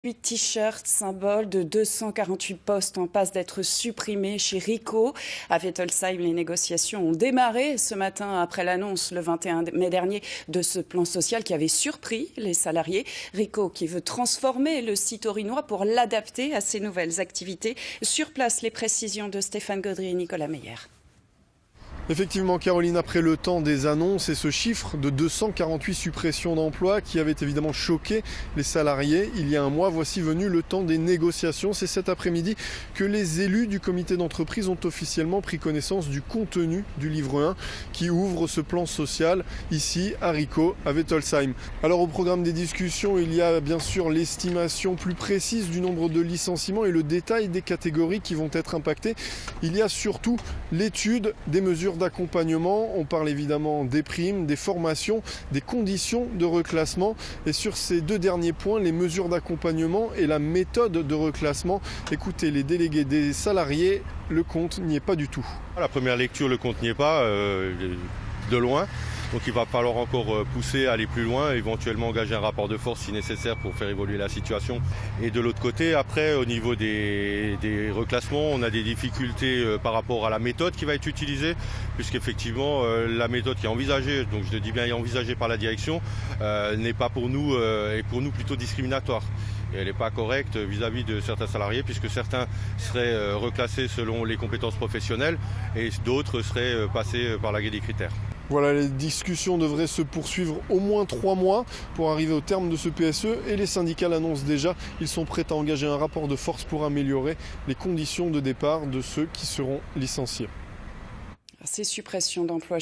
8 t-shirts, symbole de 248 postes en passe d'être supprimés chez Ricoh. À Wettolsheim, les négociations ont démarré ce matin après l'annonce le 21 mai dernier de ce plan social qui avait surpris les salariés. Ricoh qui veut transformer le site orinois pour l'adapter à ses nouvelles activités. Sur place, les précisions de Stéphane Gaudry et Nicolas Meyer. Effectivement, Caroline, après le temps des annonces et ce chiffre de 248 suppressions d'emplois qui avait évidemment choqué les salariés il y a un mois, voici venu le temps des négociations. C'est cet après-midi que les élus du comité d'entreprise ont officiellement pris connaissance du contenu du livre 1 qui ouvre ce plan social ici à Ricoh, à Wettolsheim. Alors au programme des discussions, il y a bien sûr l'estimation plus précise du nombre de licenciements et le détail des catégories qui vont être impactées. Il y a surtout l'étude des mesures d'accompagnement. On parle évidemment des primes, des formations, des conditions de reclassement. Et sur ces deux derniers points, les mesures d'accompagnement et la méthode de reclassement, écoutez, les délégués des salariés, le compte n'y est pas du tout. À la première lecture, le compte n'y est pas, de loin. Donc il va falloir encore pousser, aller plus loin, éventuellement engager un rapport de force si nécessaire pour faire évoluer la situation. Et de l'autre côté, après, au niveau des reclassements, on a des difficultés par rapport à la méthode qui va être utilisée, puisqu'effectivement la méthode qui est envisagée, donc je dis bien envisagée par la direction, n'est pas pour nous, est pour nous plutôt discriminatoire. Et elle n'est pas correcte vis-à-vis de certains salariés, puisque certains seraient reclassés selon les compétences professionnelles et d'autres seraient passés par la grille des critères. Voilà, les discussions devraient se poursuivre au moins 3 mois pour arriver au terme de ce PSE et les syndicats l'annoncent déjà. Ils sont prêts à engager un rapport de force pour améliorer les conditions de départ de ceux qui seront licenciés. Ces suppressions d'emplois